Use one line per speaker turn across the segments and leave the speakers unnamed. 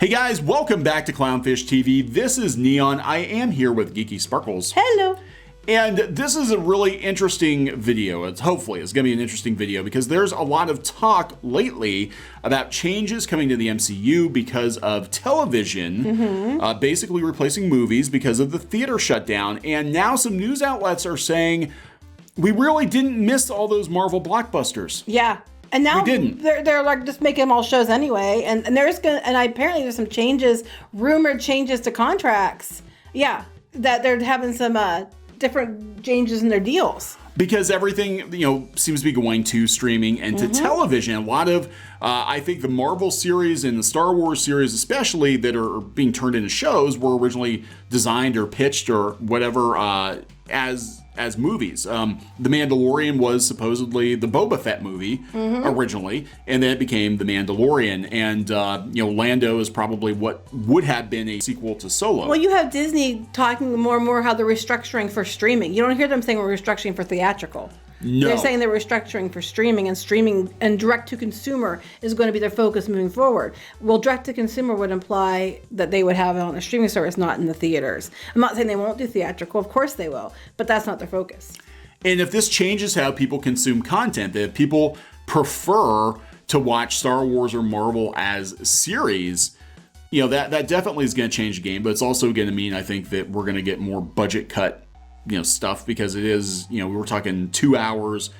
Hey guys, welcome back to Clownfish TV. This is Kneon. I am here with Geeky Sparkles.
Hello.
And this is a really interesting video. Hopefully it's going to be an interesting video because there's a lot of talk lately about changes coming to the MCU because of television, basically replacing movies because of the theater shutdown. And now some news outlets are saying we really didn't miss all those Marvel blockbusters.
Yeah. And now
we didn't.
They're like just making them all shows anyway, and apparently there's some changes, rumored changes to contracts. Yeah, that they're having some different changes in their deals
because everything seems to be going to streaming and to television. A lot of I think the Marvel series and the Star Wars series, especially that are being turned into shows, were originally designed or pitched or whatever as movies. The Mandalorian was supposedly the Boba Fett movie originally, and then it became The Mandalorian. And Lando is probably what would have been a sequel to Solo.
Well, you have Disney talking more and more how they're restructuring for streaming. You don't hear them saying we're restructuring for theatrical.
No.
They're saying they're restructuring for streaming and direct to consumer is going to be their focus moving forward. Well, direct to consumer would imply that they would have it on a streaming service, not in the theaters. I'm not saying they won't do theatrical. Of course they will, but that's not their focus. And
if this changes how people consume content, that if people prefer to watch Star Wars or Marvel as series, that definitely is going to change the game. But it's also going to mean, I think, that we're going to get more budget cut stuff because it is, we were talking 2 hours,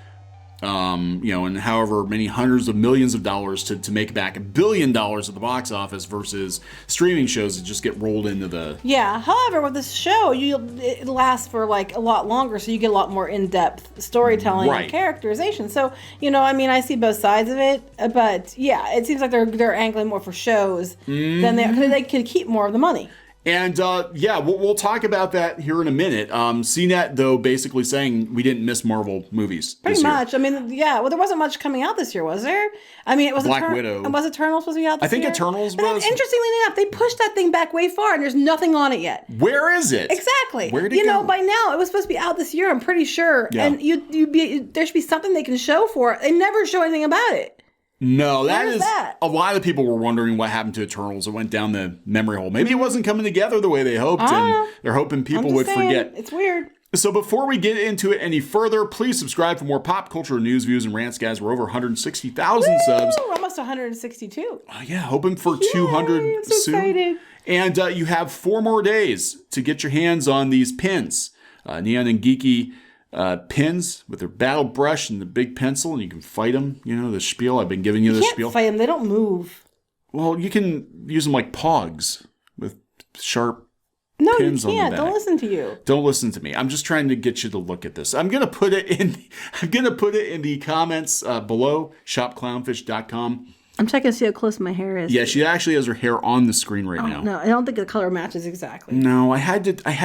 and however many hundreds of millions of dollars to make back $1 billion at the box office versus streaming shows that just get rolled into the...
Yeah, however, with this show, it lasts for like a lot longer, so you get a lot more in-depth storytelling and characterization. So, I see both sides of it, but yeah, it seems like they're angling more for shows than they could keep more of the money.
And we'll talk about that here in a minute. CNET, though, basically saying we didn't miss Marvel movies
Pretty much. I mean, yeah. Well, there wasn't much coming out this year, was there? I mean, it was
Black Widow.
And was Eternals supposed to be out this year?
I think Eternals
but
was.
Then, interestingly enough, they pushed that thing back way far, and there's nothing on it yet.
Where is it?
Exactly.
Where did it go?
By now it was supposed to be out this year. I'm pretty sure.
Yeah.
And there should be something they can show for it. They never show anything about it.
No, that. A lot of people were wondering what happened to Eternals. It went down the memory hole. Maybe it wasn't coming together the way they hoped, and they're hoping people would forget.
It's weird.
So before we get into it any further, please subscribe for more pop culture news, views, and rants, guys. We're over 160,000 subs.
We're almost 162.
Yeah, hoping for 200
I'm so
soon.
excited.
And you have 4 more days to get your hands on these pins. Kneon and Geeky pins with their battle brush and the big pencil, and you can fight them. The spiel. I've been giving you the spiel.
You can't fight them. They don't move.
Well, you can use them like pogs with sharp pins
on the back.
No, you can't.
Don't listen to you.
Don't listen to me. I'm just trying to get you to look at this. I'm gonna put it in the comments below. shopclownfish.com.
I'm checking to see how close my hair is.
Yeah, she actually has her hair on the screen right now.
No, I don't think the color matches exactly.
No, I had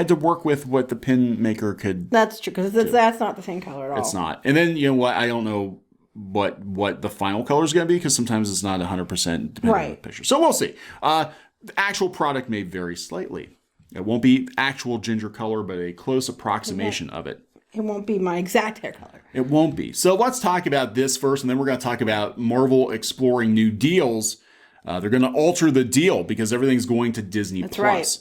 to work with what the pin maker could.
That's true, because that's not the same color at all.
It's not. And then, what, I don't know what the final color is going to be, because sometimes it's not 100% depending on the picture. So we'll see. The actual product may vary slightly. It won't be actual ginger color, but a close approximation of it.
It won't be my exact hair color.
It won't be. So let's talk about this first, and then we're going to talk about Marvel exploring new deals. They're going to alter the deal because everything's going to Disney+.
That's right.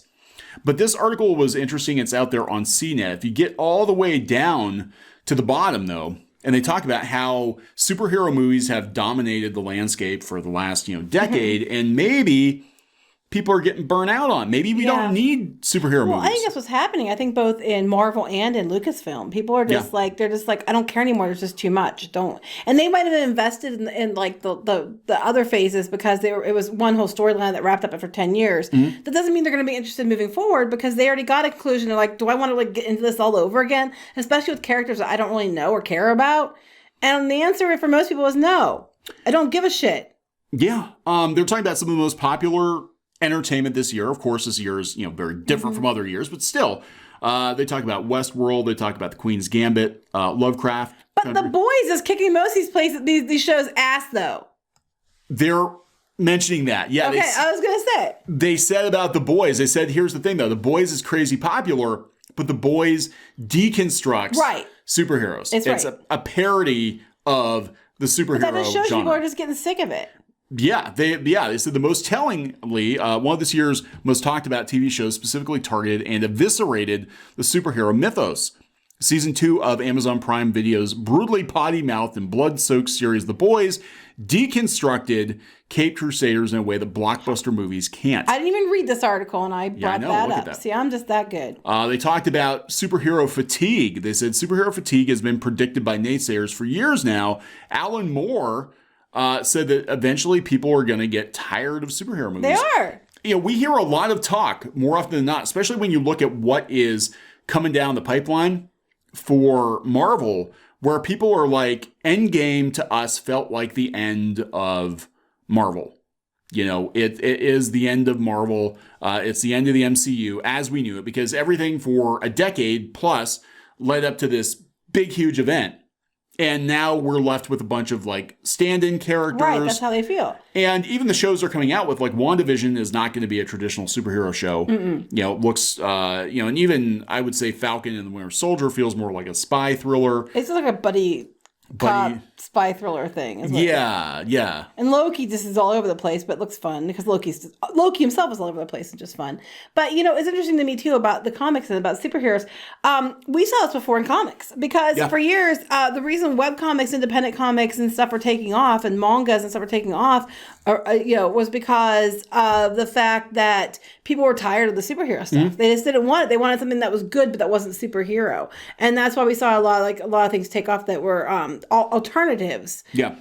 But this article was interesting. It's out there on CNET. If you get all the way down to the bottom, though, and they talk about how superhero movies have dominated the landscape for the last decade, and maybe people are getting burnt out on. Maybe we don't need superhero movies.
I think that's what's happening. I think both in Marvel and in Lucasfilm, people are just I don't care anymore. There's just too much. Don't. And they might have invested in like the other phases because it was one whole storyline that wrapped up after 10 years. That doesn't mean they're going to be interested in moving forward because they already got a conclusion. They're like, do I want to get into this all over again? Especially with characters that I don't really know or care about. And the answer for most people is no. I don't give a shit.
Yeah. They're talking about some of the most popular entertainment this year. Of course, this year is very different from other years, but still, they talk about Westworld. They talk about The Queen's Gambit, Lovecraft.
But The Boys is kicking most of these shows ass, though.
They're mentioning that. Yeah.
Okay, I was gonna say.
They said about The Boys. They said, here's the thing, though. The Boys is crazy popular, but The Boys deconstructs superheroes. It's a parody of the superhero
But that just shows
genre.
people are just getting sick of it.
They said the most tellingly, one of this year's most talked about TV shows specifically targeted and eviscerated the superhero mythos. Season 2 of Amazon Prime Video's brutally potty-mouthed and blood-soaked series The Boys deconstructed Caped Crusaders in a way that blockbuster movies can't.
I didn't even read this article, and I brought that up. See, I'm just that good.
They talked about superhero fatigue. They said superhero fatigue has been predicted by naysayers for years now. Alan Moore said that eventually people are going to get tired of superhero movies.
They are.
We hear a lot of talk more often than not, especially when you look at what is coming down the pipeline for Marvel, where people are like, Endgame to us felt like the end of Marvel. It is the end of Marvel. It's the end of the MCU as we knew it, because everything for a decade plus led up to this big, huge event. And now we're left with a bunch of like stand-in characters.
Right, that's how they feel.
And even the shows they're coming out with, like WandaVision is not going to be a traditional superhero show. It looks, and even I would say Falcon and the Winter Soldier feels more like a spy thriller.
It's like a buddy cop spy thriller thing.
Yeah.
And Loki just is all over the place, but looks fun because Loki himself is all over the place and just fun. But it's interesting to me too about the comics and about superheroes. We saw this before in comics because for years the reason webcomics, independent comics, and stuff are taking off, and mangas and stuff are taking off, was because of the fact that people were tired of the superhero stuff. They just didn't want it. They wanted something that was good but that wasn't superhero, and that's why we saw a lot of things take off that were alternatives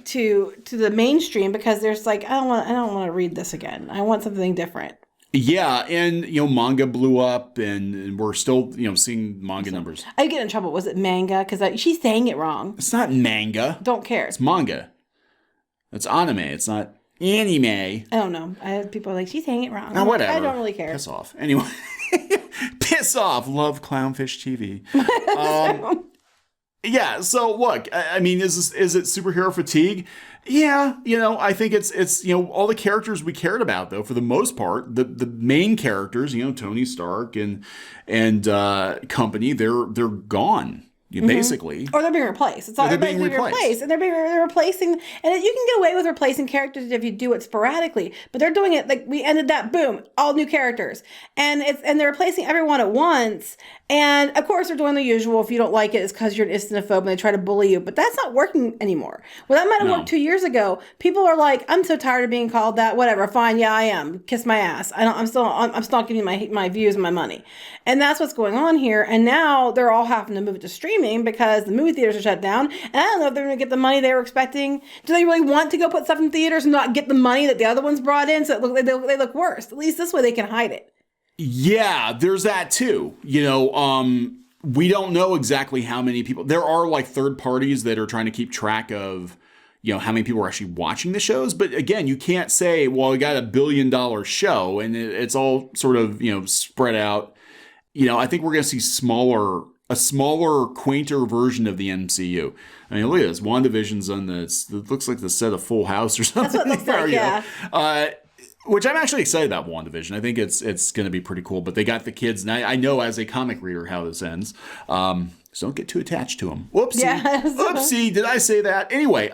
to the mainstream, because there's like, I don't want to read this again. I want something different.
Yeah, and manga blew up, and we're still seeing manga numbers.
I get in trouble. Was it manga? Because she's saying it wrong.
It's not manga.
Don't care.
It's manga. It's anime. It's not anime. I
don't know. I have people like, she's saying it wrong.
Now, whatever.
I don't really care.
Piss off. Anyway, piss off. Love Clownfish TV. Yeah, so look, I mean, is it superhero fatigue? Yeah, I think it's all the characters we cared about, though, for the most part, the main characters, Tony Stark and company, they're gone. Basically,
or they're being replaced. It's all being replaced, and they're replacing. And you can get away with replacing characters if you do it sporadically, but they're doing it like we ended that. Boom, all new characters, and they're replacing everyone at once. And of course, they're doing the usual. If you don't like it, it's because you're an islamophobe and they try to bully you. But that's not working anymore. Well, that might have worked 2 years ago. People are like, I'm so tired of being called that. Whatever, fine. Yeah, I am. Kiss my ass. I'm still not giving you my views and my money. And that's what's going on here. And now they're all having to move it to streaming because the movie theaters are shut down. And I don't know if they're going to get the money they were expecting. Do they really want to go put stuff in theaters and not get the money that the other ones brought in? So they look worse. At least this way they can hide it.
Yeah, there's that too. We don't know exactly how many people. There are like third parties that are trying to keep track of, how many people are actually watching the shows. But again, you can't say, well, we got $1 billion show and it's all sort of, spread out. I think we're going to see a smaller, quainter version of the MCU. I mean, look at this. WandaVision's on this. It looks like the set of Full House or something.
That's what it looks like, yeah.
Which I'm actually excited about WandaVision. I think it's going to be pretty cool. But they got the kids, and I know as a comic reader how this ends. So don't get too attached to them. Whoopsie. Yeah. Whoopsie. Did I say that? Anyway,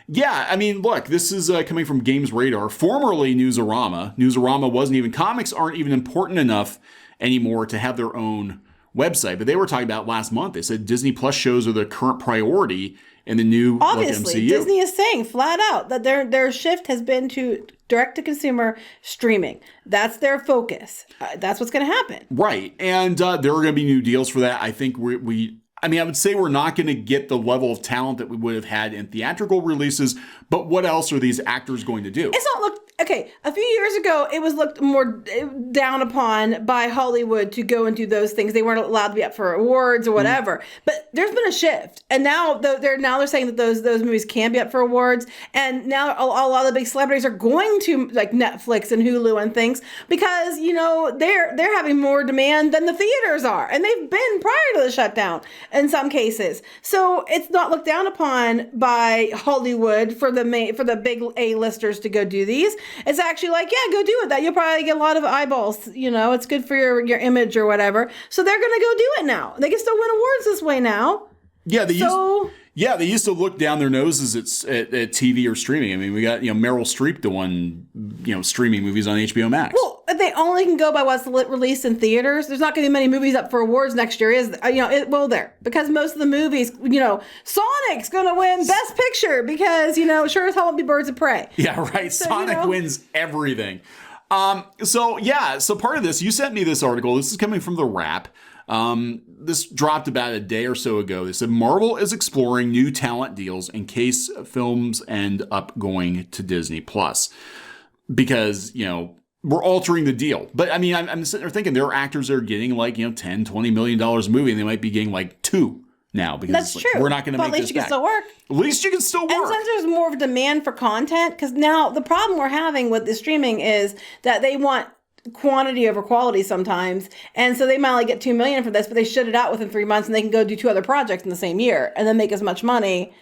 yeah, I mean, look, this is coming from Games Radar, formerly Newsarama. Newsarama wasn't even, comics aren't even important enough anymore to have their own website. But they were talking about last month. They said Disney Plus shows are the current priority in the new
Obviously,
MCU.
Disney is saying flat out that their shift has been to direct-to-consumer streaming. That's their focus. That's what's going to happen.
Right. And there are going to be new deals for that. I think I would say we're not going to get the level of talent that we would have had in theatrical releases, but what else are these actors going to do?
It's not okay, a few years ago, it was looked more down upon by Hollywood to go and do those things. They weren't allowed to be up for awards or whatever. But there's been a shift, and now they're saying that those movies can be up for awards. And now a lot of the big celebrities are going to like Netflix and Hulu and things because they're having more demand than the theaters are, and they've been prior to the shutdown in some cases. So it's not looked down upon by Hollywood for the big A-listers to go do these. It's actually like, yeah, go do it. That you'll probably get a lot of eyeballs. It's good for your image or whatever. So they're going to go do it now. They can still win awards this way now.
Yeah, Yeah, they used to look down their noses at TV or streaming. I mean, we got Meryl Streep doing streaming movies on HBO Max.
Well, they only can go by what's released in theaters. There's not going to be many movies up for awards next year, is there? Because most of the movies, Sonic's going to win Best Picture because sure as hell won't be Birds of Prey.
Yeah, right. So, Sonic wins everything. So part of this, you sent me this article. This is coming from The Wrap. This dropped about a day or so ago. They said Marvel is exploring new talent deals in case films end up going to Disney Plus because, we're altering the deal. But I mean, I'm sitting there thinking there are actors that are getting like, $10, $20 million a movie and they might be getting like $2 now because
that's true.
We're not going to make this
at least you can still work.
At least you can still work.
And since there's more of a demand for content, because now the problem we're having with the streaming is that they want quantity over quality sometimes, and so they might only get $2 million for this, but they shut it out within 3 months, and they can go do 2 other projects in the same year, and then make as much money.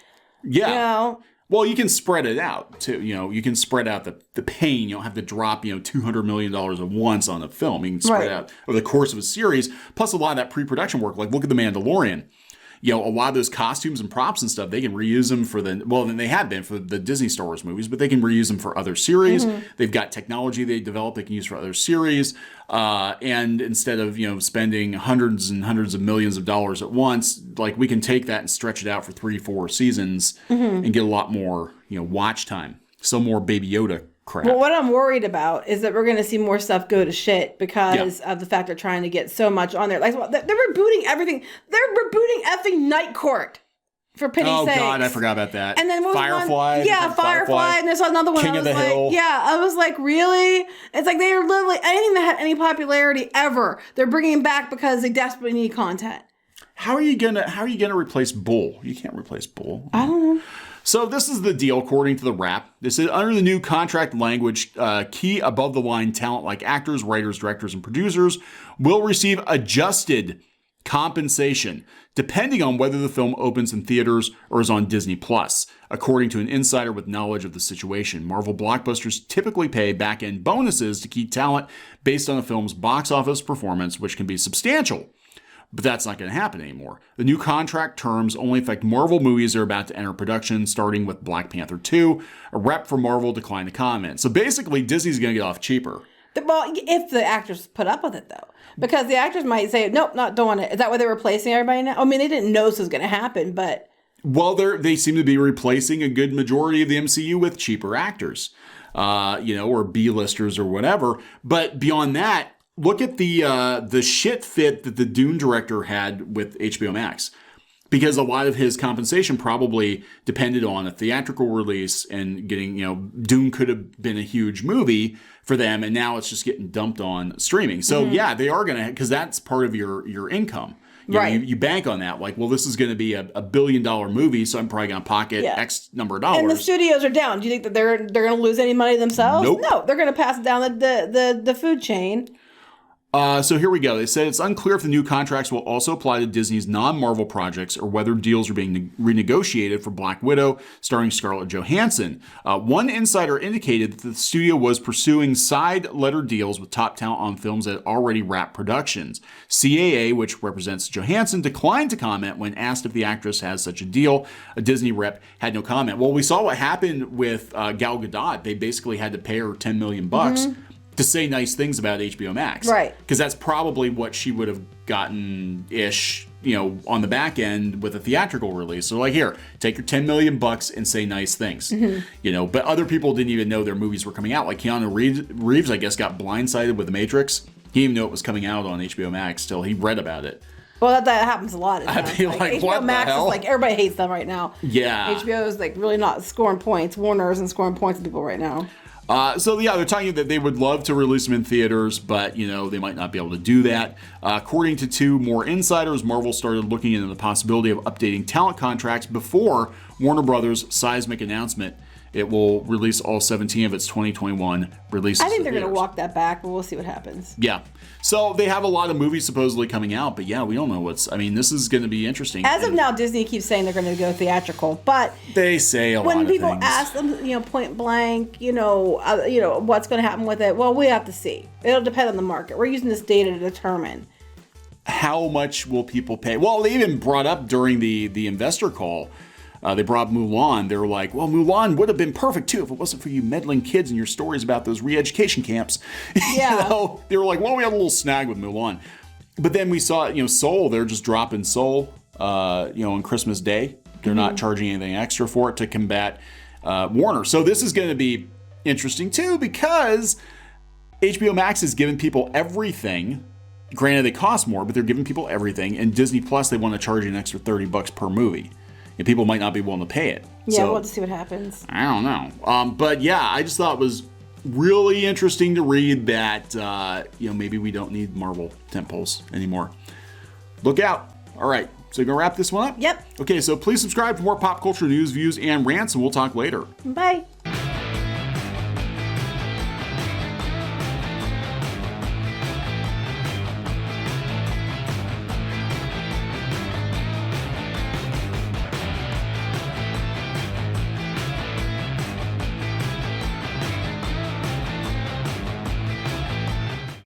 Yeah. Well, you can spread it out too. You can spread out the pain. You don't have to drop $200 million at once on a film. You can spread it out over the course of a series. Plus, a lot of that pre-production work. Like look at The Mandalorian. A lot of those costumes and props and stuff, they can reuse them then they have been for the Disney Star Wars movies, but they can reuse them for other series. Mm-hmm. They've got technology they develop they can use for other series. And instead of, spending hundreds and hundreds of millions of dollars at once, like we can take that and stretch it out for 3-4 seasons and get a lot more, watch time. So more Baby Yoda crap.
Well, what I'm worried about is that we're going to see more stuff go to shit because of the fact they're trying to get so much on there. Like they're rebooting everything. They're rebooting effing Night Court. For pity's sake. Oh
God, I forgot about that.
And then
Firefly.
Firefly. And there's another one.
King of the Hill.
I was like, really? It's like they are literally anything that had any popularity ever. They're bringing back because they desperately need content.
How are you gonna replace Bull? You can't replace Bull.
I don't know.
So this is the deal, according to The Wrap. They said under the new contract language, key above-the-line talent like actors, writers, directors, and producers will receive adjusted compensation depending on whether the film opens in theaters or is on Disney Plus. According to an insider with knowledge of the situation, Marvel blockbusters typically pay back-end bonuses to key talent based on a film's box office performance, which can be substantial. But that's not going to happen anymore. The new contract terms only affect Marvel movies that are about to enter production, starting with Black Panther 2. A rep for Marvel declined to comment. So basically, Disney's going to get off cheaper.
Well, if the actors put up with it, though. Because the actors might say, nope, don't want it. Is that why they're replacing everybody now? I mean, they didn't know this was going to happen, but...
Well, they seem to be replacing a good majority of the MCU with cheaper actors, or B-listers or whatever. But beyond that, look at the shit fit that the Dune director had with HBO Max. Because a lot of his compensation probably depended on a theatrical release and getting, Dune could have been a huge movie for them, and now it's just getting dumped on streaming. So they are going to, because that's part of your income. You bank on that. Like, well, this is going to be a $1 billion movie, so I'm probably going to pocket X number of dollars.
And the studios are down. Do you think that they're going to lose any money themselves?
Nope.
No, they're going to pass it down the food chain.
So here we go. They said it's unclear if the new contracts will also apply to Disney's non-Marvel projects or whether deals are being renegotiated for Black Widow starring Scarlett Johansson. One insider indicated that the studio was pursuing side letter deals with top talent on films that already wrapped productions. CAA, which represents Johansson, declined to comment when asked if the actress has such a deal. A Disney rep had no comment. Well, we saw what happened with Gal Gadot. They basically had to pay her $10 million to say nice things about HBO Max.
Right.
Because that's probably what she would have gotten-ish, on the back end with a theatrical release. So like, here, take your $10 million and say nice things. But other people didn't even know their movies were coming out. Like Keanu Reeves, I guess, got blindsided with The Matrix. He didn't even know it was coming out on HBO Max till he read about it.
Well, that happens a lot.
I'd be like,
HBO
what
Max
the hell?
is like, everybody hates them right now.
Yeah.
HBO is like really not scoring points. Warner isn't scoring points with people right now.
They're telling you that they would love to release them in theaters, but, they might not be able to do that. According to 2 more insiders, Marvel started looking into the possibility of updating talent contracts before Warner Brothers' seismic announcement. It will release all 17 of its 2021 releases.
I think they're going to walk that back, but we'll see what happens.
Yeah. So they have a lot of movies supposedly coming out, but we don't know this is going to be interesting.
As of now, Disney keeps saying they're going to go theatrical, but
they say a lot of things.
When people ask them, point blank, what's going to happen with it, well, we have to see. It'll depend on the market. We're using this data to determine.
How much will people pay? Well, they even brought up during the investor call, they brought Mulan, they were like, well, Mulan would have been perfect too if it wasn't for you meddling kids and your stories about those re-education camps.
Yeah.
They were like, well, we had a little snag with Mulan. But then we saw, Soul, they're just dropping Soul, on Christmas Day. They're not charging anything extra for it to combat Warner. So this is going to be interesting too, because HBO Max is giving people everything. Granted, they cost more, but they're giving people everything. And Disney Plus, they want to charge you an extra $30 per movie. And people might not be willing to pay it.
Yeah,
so,
we'll have to see what happens.
I don't know. But yeah, I just thought it was really interesting to read that, maybe we don't need Marvel tentpoles anymore. Look out. All right. So you're going to wrap this one up?
Yep.
Okay, so please subscribe for more pop culture news, views, and rants, and we'll talk later.
Bye.